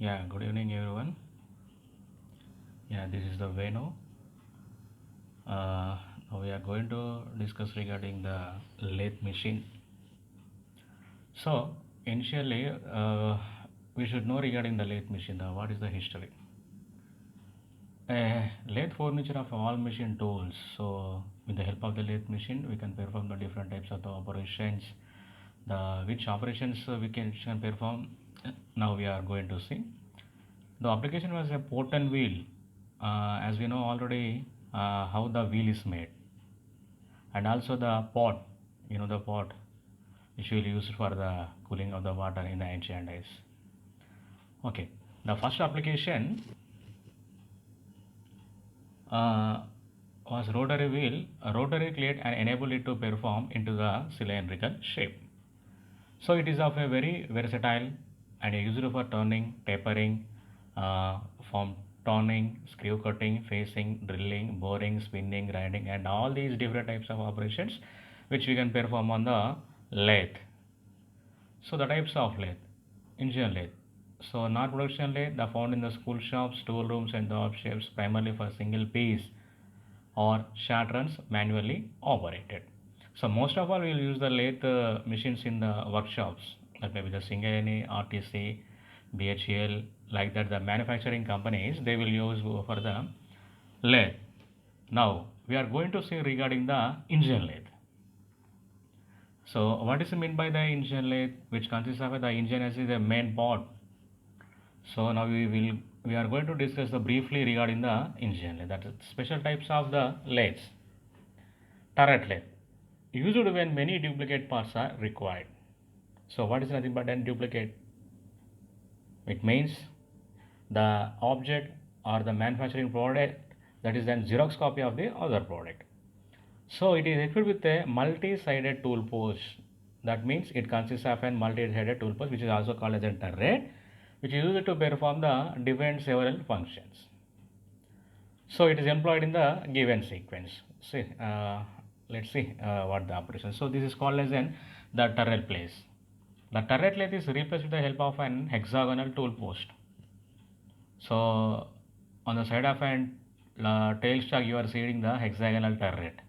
Yeah, good evening everyone. Yeah, this is the Venu. Now we are going to discuss regarding the lathe machine. So, initially, we should know regarding the lathe machine, what is the history. Lathe furniture of all machine tools. So, with the help of the lathe machine, we can perform the different types of the operations. The which operations we can perform. Now we are going to see. The application was a pot and wheel. As we know already, how the wheel is made, and also the pot. The pot which we use for the cooling of the water in the ancient days. Okay, the first application uh, was rotary wheel. A rotary plate and enable it to perform into the cylindrical shape. So it is of a very versatile and used for turning, tapering, uh, from turning, screw cutting, facing, drilling, boring, spinning, grinding, and all these different types of operations which we can perform on the lathe. So the types of lathe, engine lathe. So non-production lathe are found in the school shops, tool rooms, and the workshops primarily for single piece or short runs manually operated. So most of all we will use the lathe machines in the workshops, that may be the Singareni, RTC, BHEL, like that the manufacturing companies they will use for the lathe. Now we are going to see regarding the engine lathe. So what is meant by the engine lathe, which consists of the engine as the main part. So now we are going to discuss the briefly regarding the engine lathe. That is special types of the lathes. Turret lathe used when many duplicate parts are required. So what is nothing but a duplicate? It means the object or the manufacturing product that is then Xerox copy of the other product. So it is equipped with a multi-sided tool post. That means it consists of a multi-sided tool post, which is also called as a turret, which is used to perform the different several functions. So it is employed in the given sequence. See, let's see what the operation. So this is called as an the turret place. The turret lathe is replaced with the help of an hexagonal tool post. So on the side of an tailstock, you are seeing the hexagonal turret.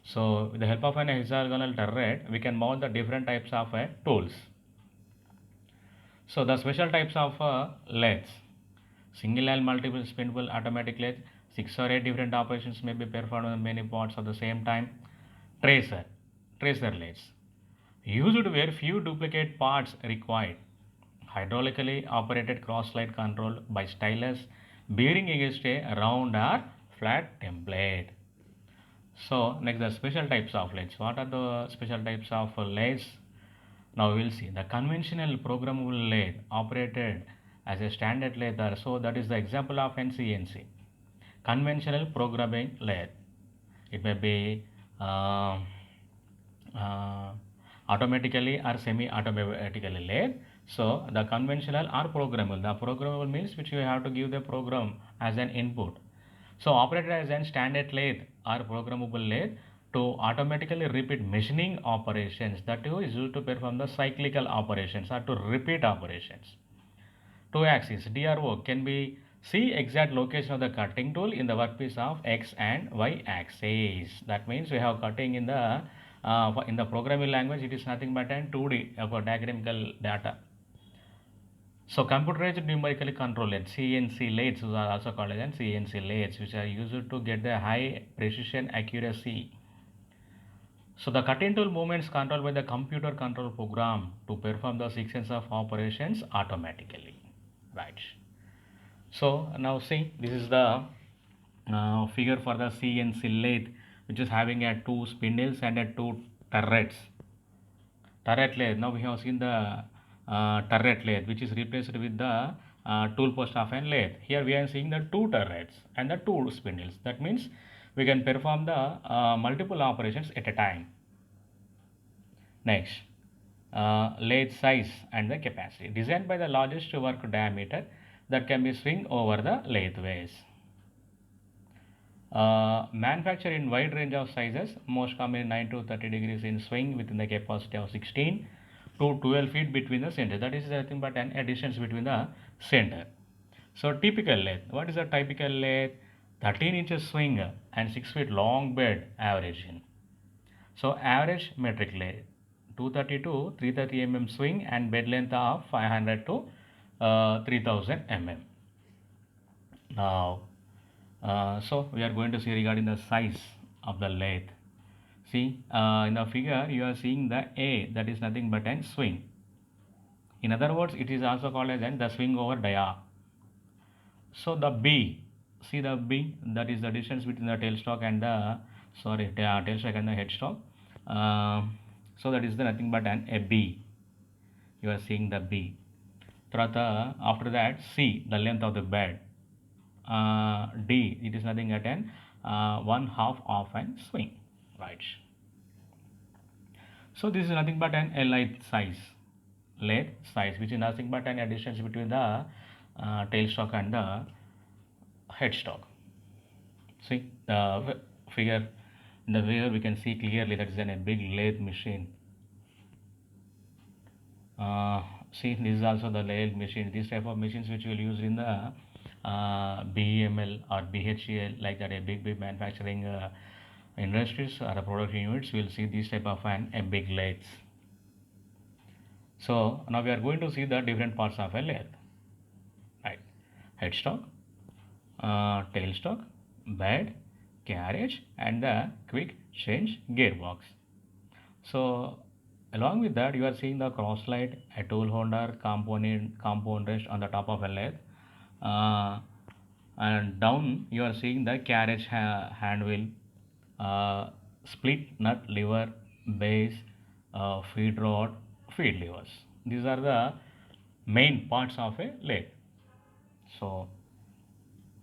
So with the help of an hexagonal turret, we can mount the different types of tools. So the special types of lathes, single and multiple spinable automatic lathe, 6 or 8 different operations may be performed on many parts at the same time. Tracer, tracer lathes, used where few duplicate parts required. Hydraulically operated cross-slide control by stylus bearing against a round or flat template. So next the special types of lathes. What are the special types of lathes? Now we will see the conventional programmable lathe operated as a standard lathe. So that is the example of an CNC. Conventional programming lathe. It may be uh, uh, automatically or semi-automatically lathe. So the conventional or programmable. The programmable means which you have to give the program as an input. So operated as an standard lathe or programmable lathe to automatically repeat machining operations, that is used to perform the cyclical operations or to repeat operations. Two axis DRO can be see exact location of the cutting tool in the workpiece of X and Y axis. That means we have cutting in the programming language. It is nothing but an 2D for diagramical data. So computerized numerically controlled CNC lathes are also called as CNC lathes, which are used to get the high precision accuracy. So the cutting tool movements controlled by the computer control program to perform the sequence of operations automatically. Right. So now see, this is the figure for the CNC lathe, which is having a two spindles and a two turrets. Turret lathe. Now we have seen the turret lathe, which is replaced with the tool post of an lathe. Here we are seeing the two turrets and the two spindles. That means we can perform the multiple operations at a time. Next, lathe size and the capacity. Designed by the largest work diameter that can be swing over the lathe ways. Manufactured in wide range of sizes, most common 9 to 30 degrees in swing within the capacity of 16 to 12 feet between the center. That is nothing but a distance between the center. So typical length. What is the typical length? 13 inches swing and 6 feet long bed averaging. So average metric length 230 to 330 mm swing and bed length of 500 to 3000 mm. Now, so we are going to see regarding the size of the lathe. See, in the figure you are seeing the A, that is nothing but a swing. In other words, it is also called as the swing over dia. So the B, see the B, that is the distance between the tailstock and the tailstock and the headstock. So that is the nothing but a B. You are seeing the B. After that, C, the length of the bed. D, it is nothing but an 1/2 of an swing, right? So this is nothing but an lathe size, which is nothing but a distance between the tailstock and the headstock. See the figure. In the figure, we can see clearly that is a big lathe machine. See, this is also the lathe machine. This type of machines which we'll use in the BEML or BHEL, like that, a big manufacturing industries or a production units, we'll see this type of a big lathes. So now we are going to see the different parts of a lathe, right? Headstock, tailstock, bed, carriage, and the quick change gearbox. So along with that, you are seeing the cross slide, a tool holder, component rest on the top of a lathe, and down you are seeing the carriage hand wheel, split nut lever, base, feed rod, feed levers. These are the main parts of a lathe. So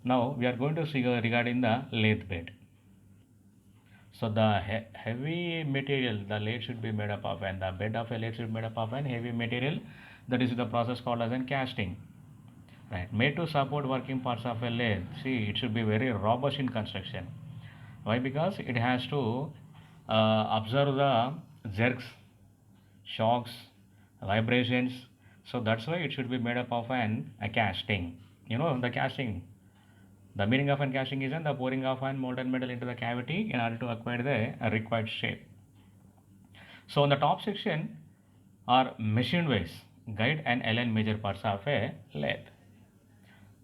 now we are going to see regarding the lathe bed. So the heavy material the lathe should be made up of, and the bed of a lathe should be made up of an heavy material. That is the process called as casting. Right, made to support working parts of a lathe. See, it should be very robust in construction. Why? Because it has to observe the jerks, shocks, vibrations. So that's why it should be made up of a casting. You know the casting. The meaning of casting is the pouring of molten metal into the cavity in order to acquire the required shape. So in the top section are machine ways, guide and align major parts of a lathe.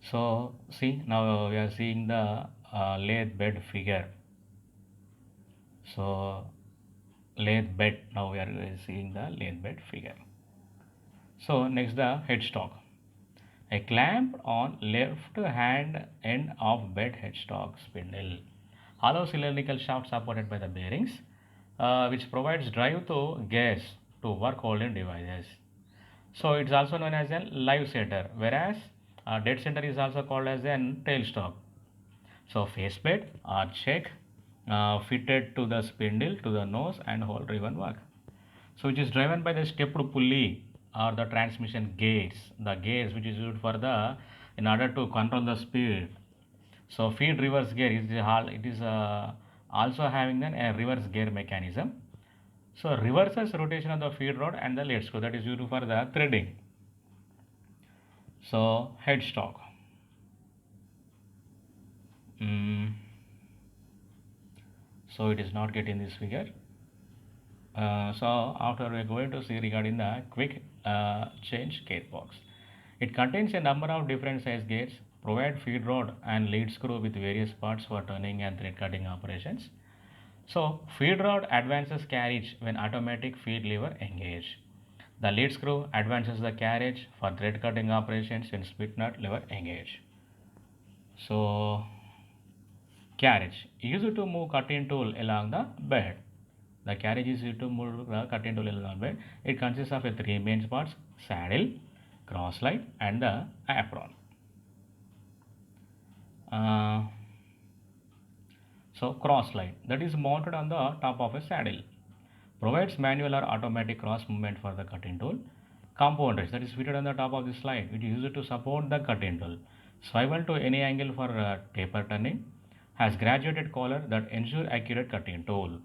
So see, now we are seeing the lathe bed figure. So lathe bed, now we are seeing the lathe bed figure. So next the headstock. A clamp on left hand end of bed headstock spindle. Hollow cylindrical shaft supported by the bearings, which provides drive to gears to work holding devices. So it's also known as a live setter, whereas dead center is also called as an tailstock. So faceplate or check fitted to the spindle to the nose and whole driven work. So which is driven by the stepped pulley or the transmission gears, the gears which is used for the in order to control the speed. So feed reverse gear is also having then a reverse gear mechanism. So reverses rotation of the feed rod and the lead screw, that is used for the threading. So headstock. So it is not getting this figure. So after we are going to see regarding the quick change gearbox. It contains a number of different size gears, provide feed rod and lead screw with various parts for turning and thread cutting operations. So feed rod advances carriage when automatic feed lever engage. The lead screw advances the carriage for thread cutting operations when split nut lever engage. So carriage used to move cutting tool along the bed. The carriage is used to move the cutting tool along the bed. It consists of three main parts: saddle, cross slide, and the apron. So cross slide, that is mounted on the top of a saddle, provides manual or automatic cross movement for the cutting tool. Compound wrench, that is fitted on the top of the slide, it is used to support the cutting tool. Swivel to any angle for taper turning. Has graduated collar that ensure accurate cutting tool.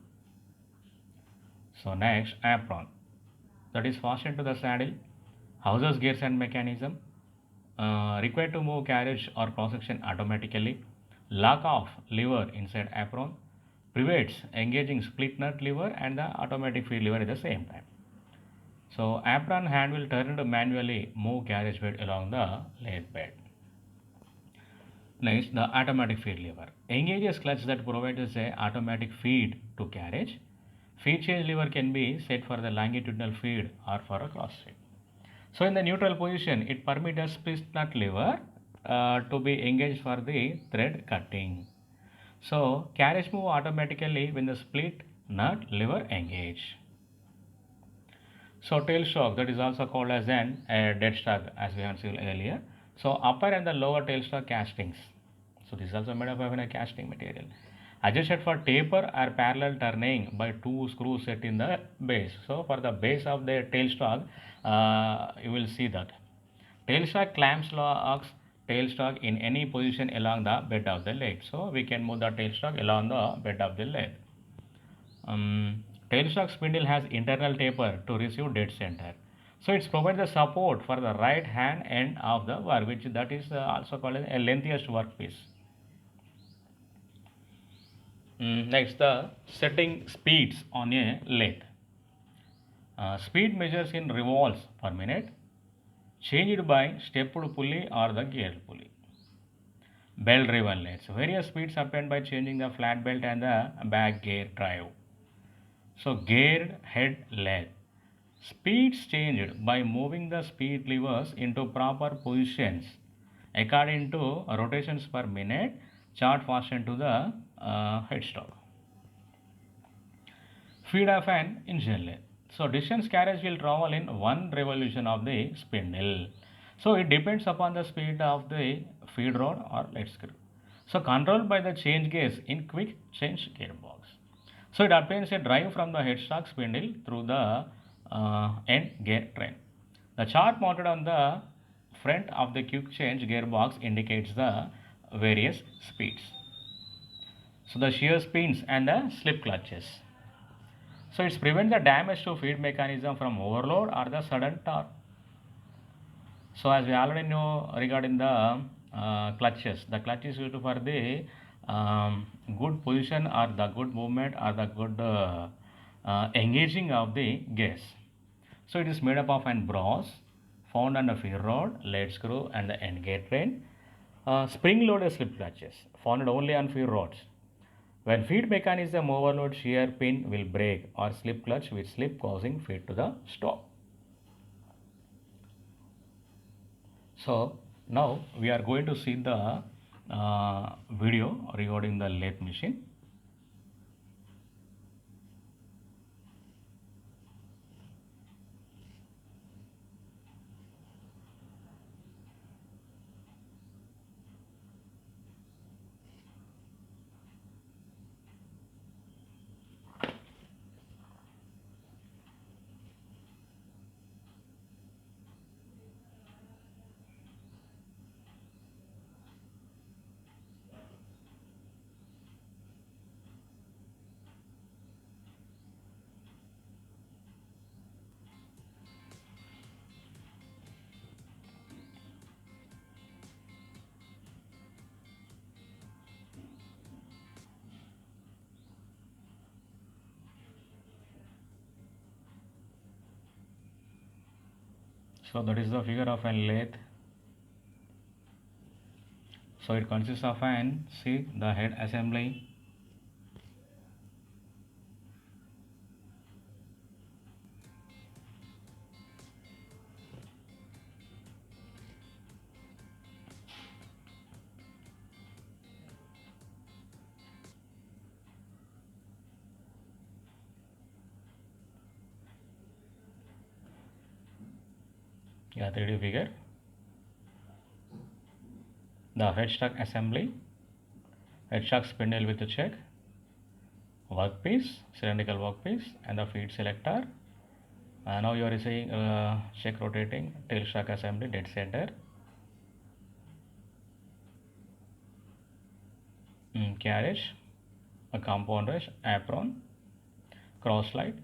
So next, apron. that is fastened to the saddle, houses, gears and mechanism, required to move carriage or cross section automatically, lock off lever inside apron, pivots engaging split nut lever and the automatic feed lever at the same time. So apron hand will turn to manually move carriage bed along the lathe bed. Next, the automatic feed lever. Engages clutch that provides a automatic feed to carriage. Feed change lever can be set for the longitudinal feed or for a cross feed. So in the neutral position, it permits a split nut lever to be engaged for the thread cutting. So carriage move automatically when the split nut lever engage. So tail stroke, that is also called as an dead stroke, as we have seen earlier. So upper and the lower tail stroke castings. So this is also made up of a casting material. Adjusted for taper or parallel turning by two screws set in the base. So for the base of the tail stroke, you will see that tail stroke clamps locks tail stroke in any position along the bed of the leg. So we can move the tail stroke along the bed of the leg. Tailstock spindle has internal taper to receive dead center. So it provides the support for the right hand end of the work, which that is also called a lengthiest workpiece. Next, the setting speeds on a lathe. Speed measures in revolves per minute, changed by stepped pulley or the geared pulley. Belt driven lathes. Various speeds obtained by changing the flat belt and the back gear drive. So geared head lathe. Speeds changed by moving the speed levers into proper positions according to rotations per minute chart fastened to the headstock. Feed of an engine lathe. So distance carriage will travel in one revolution of the spindle. So it depends upon the speed of the feed rod or lead screw. So controlled by the change gears in quick change gearbox. So it obtains a drive from the headstock spindle through the end gear train. The chart mounted on the front of the quick change gearbox indicates the various speeds. So the shear spins and the slip clutches. So it prevents the damage to feed mechanism from overload or the sudden torque. So as we already know regarding the clutches, the clutch is used for the good position or the good movement or the good engaging of the gears. So it is made up of an brass found on the feed rod, lead screw and the end gear train. Spring loaded slip clutches found only on feed rods. When feed mechanism overload, shear pin will break or slip clutch will slip causing feed to the stop. So now we are going to see the video regarding the lathe machine. So that is the figure of a lathe. So it consists of an, see the head assembly, yeah, 3D figure, the headstock assembly, headstock spindle with a check, workpiece, cylindrical workpiece and the feed selector. Now you are seeing check rotating, tailstock assembly, dead center, carriage, a compound rush, apron, cross slide,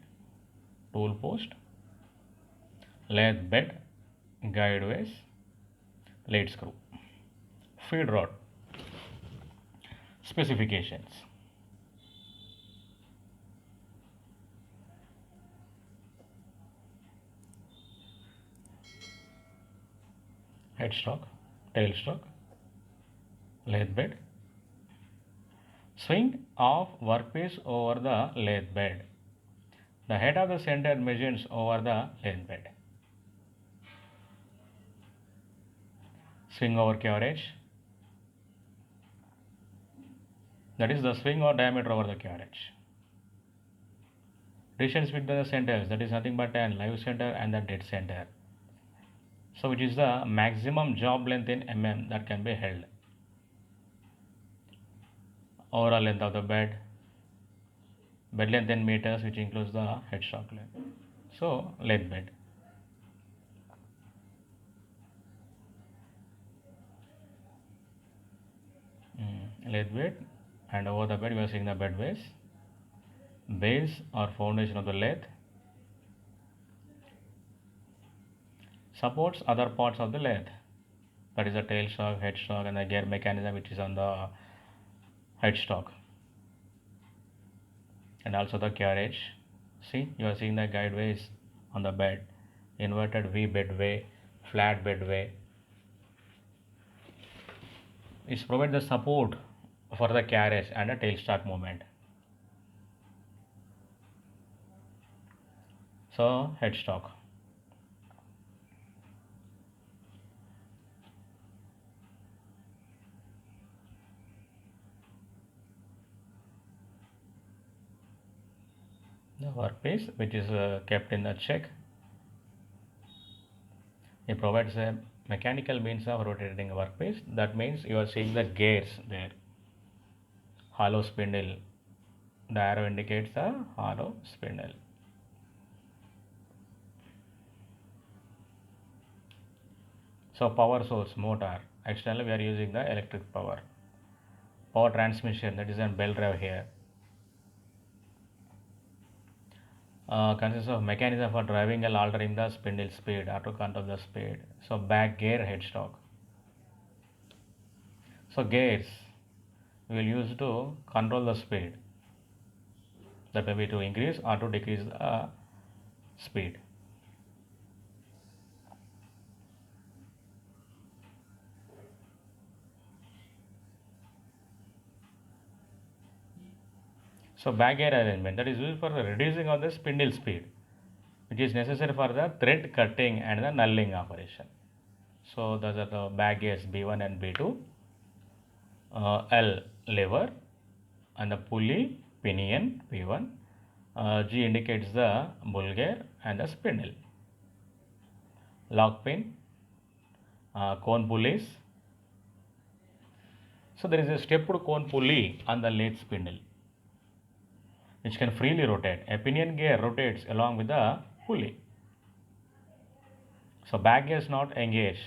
tool post, lathe bed, guideways, lead screw. Feed rod specifications. Headstock, tailstock, lathe bed. Swing of workpiece over the lathe bed. The head of the center measures over the lathe bed. Swing over carriage. That is the swing or diameter over the carriage. Distance between the centers, that is nothing but an live center and the dead center. So which is the maximum job length in mm that can be held. Overall length of the bed length in meters, which includes the headstock length. So lathe bed. Lathe bed, and over the bed we are seeing the bed base or foundation of the lathe, supports other parts of the lathe, that is the tailstock, headstock, and the gear mechanism which is on the headstock, and also the carriage. See, you are seeing the guideways on the bed, inverted V bedway, flat bedway. It provides the support for the carriage and the tailstock movement. So headstock. The workpiece which is kept in the check. It provides a mechanical means of rotating a workpiece. That means you are seeing the gears there. Hollow spindle. The arrow indicates the hollow spindle. So power source, motor. Externally we are using the electric power. Power transmission, that is a bell drive here. Consists of mechanism for driving and altering the spindle speed or to control the speed. So back gear, headstock. So gears we will use to control the speed. That may be to increase or to decrease the speed. So back gear arrangement, that is used for the reducing of the spindle speed, which is necessary for the thread cutting and the nulling operation. So those are the back gears B1 and B2. L lever and the pulley pinion P1. G indicates the bull gear and the spindle. Lock pin, cone pulleys. So there is a stepped cone pulley on the lathe spindle, which can freely rotate. A pinion gear rotates along with the pulley. So back gear is not engaged.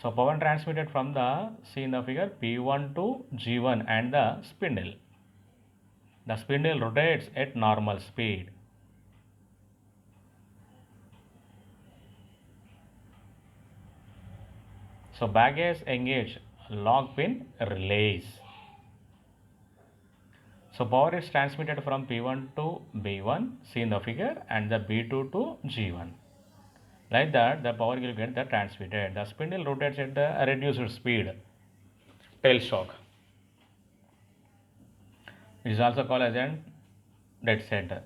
So power transmitted from the, see in the figure, P1 to G1 and the spindle. The spindle rotates at normal speed. So back gears engage, lock pin relays. So power is transmitted from P1 to B1, see in the figure, and the B2 to G1. Like that, the power will get the transmitted. The spindle rotates at a reduced speed. Tailstock. It is also called as a dead center.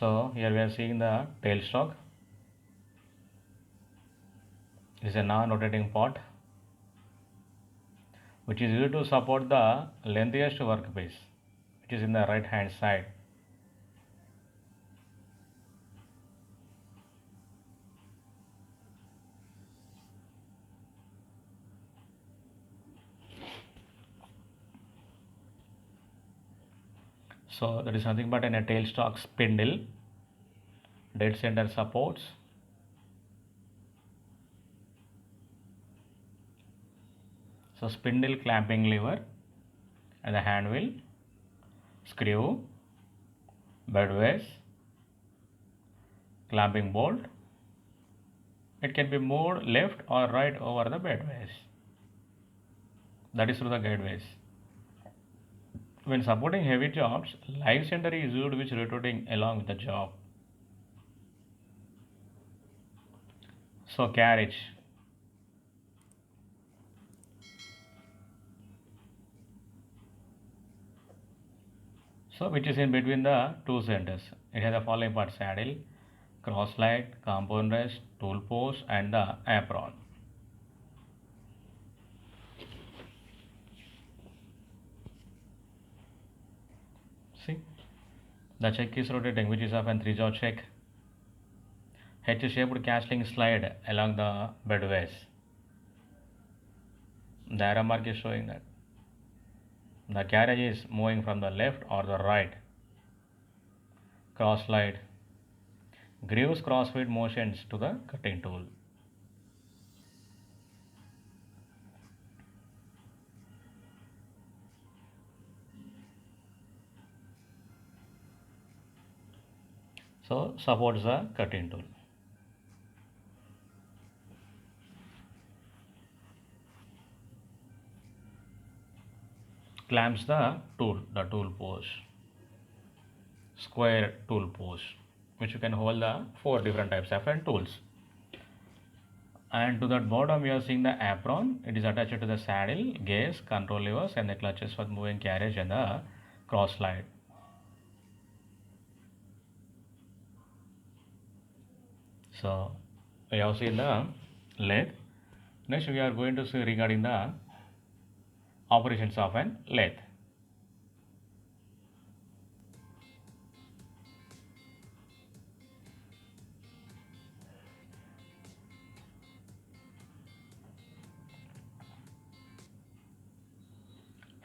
So here we are seeing the tailstock. It is a non-rotating part which is used to support the lengthiest workpiece, which is in the right hand side. So that is nothing but a tailstock spindle, dead center supports, So spindle clamping lever and the hand wheel, screw, bed vise, clamping bolt. It can be moved left or right over the bed vise. That is through the guideways. When supporting heavy jobs, live center is used which rotating along with the job. So carriage. So which is in between the two centers. It has the following part: saddle, cross slide, compound rest, tool post and the apron. See, the check is rotating, which is often three-jaw check. H-shaped castling slide along the bedways. The arrow mark is showing that the carriage is moving from the left or the right. Cross slide. Grooves crossfeed motions to the cutting tool. So supports the cutting tool. Clamps the tool post. Square tool post, which you can hold the four different types of tools. And to that bottom you are seeing the apron. It is attached to the saddle, gears, control levers and the clutches for moving carriage and the cross slide. So we have seen the lathe. Next we are going to see regarding the operations of an lathe.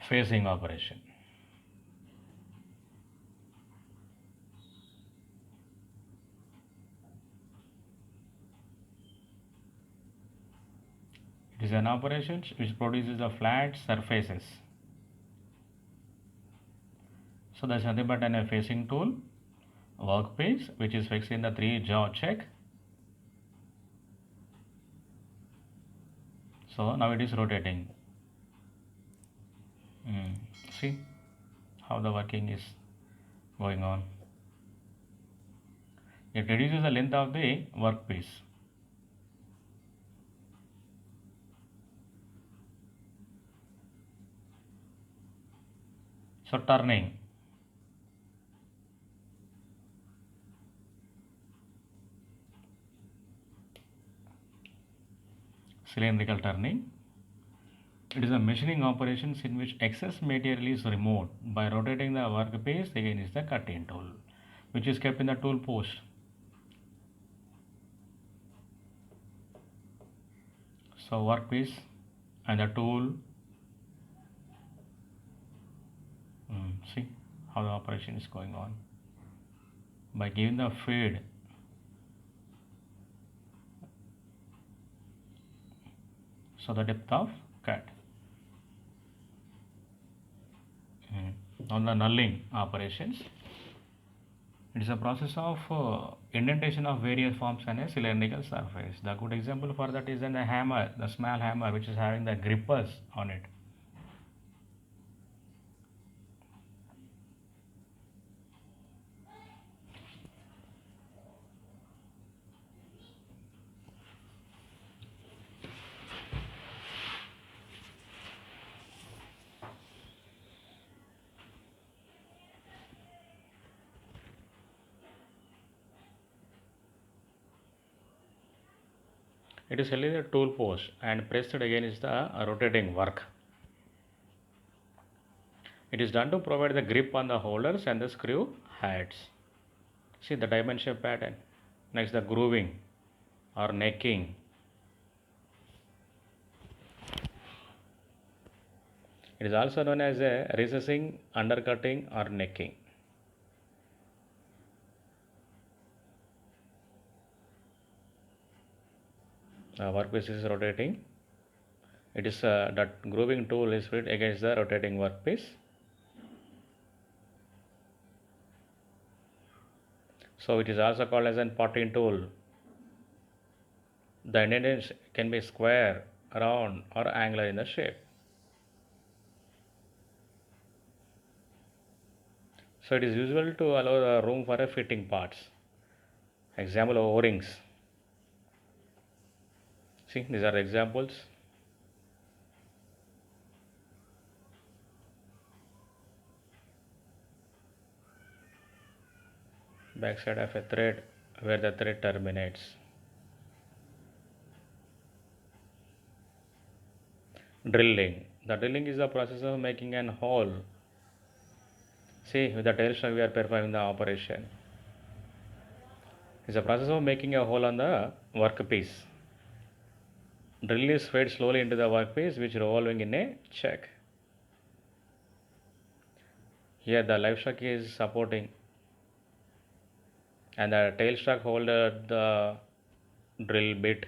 Facing operation. It is an operation which produces the flat surfaces. So there is nothing but a facing tool, workpiece which is fixed in the three-jaw check. So now it is rotating. See how the working is going on. It reduces the length of the workpiece. So turning. Cylindrical turning. It is a machining operations in which excess material is removed by rotating the workpiece against the cutting tool, which is kept in the tool post. So workpiece and the tool. See how the operation is going on. By giving the feed, so the depth of cut. On the nulling operations, it is a process of indentation of various forms on a cylindrical surface. The good example for that is in the hammer, the small hammer which is having the grippers on it. It is held in the tool post and pressed against the rotating work. It is done to provide the grip on the holders and the screw heads. See the dimension pattern. Next, the grooving or necking. It is also known as a recessing, undercutting or necking. The workpiece is rotating. It is that grooving tool is fitted against the rotating workpiece. So it is also called as a potting tool. The indents can be square, round, or angular in the shape. So it is usual to allow the room for a fitting parts. Example of O-rings. See, these are examples. Backside of a thread where the thread terminates. Drilling. The drilling is the process of making an hole. See, with the tail stroke we are performing the operation. It's a process of making a hole on the workpiece. Drill is fed slowly into the workpiece which is revolving in a check. Here the livestock is supporting and the tail stroke hold the drill bit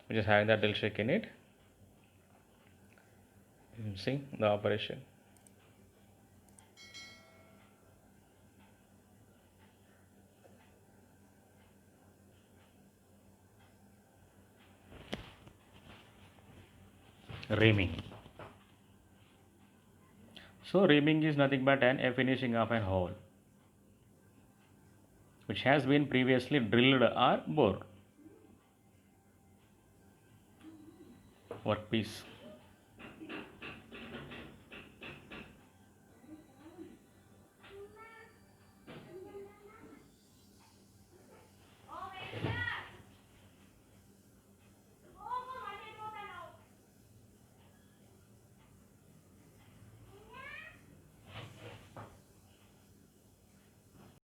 which is having the drill stick in it. See the operation. Reaming. So reaming is nothing but a finishing of a hole which has been previously drilled or bored. Workpiece.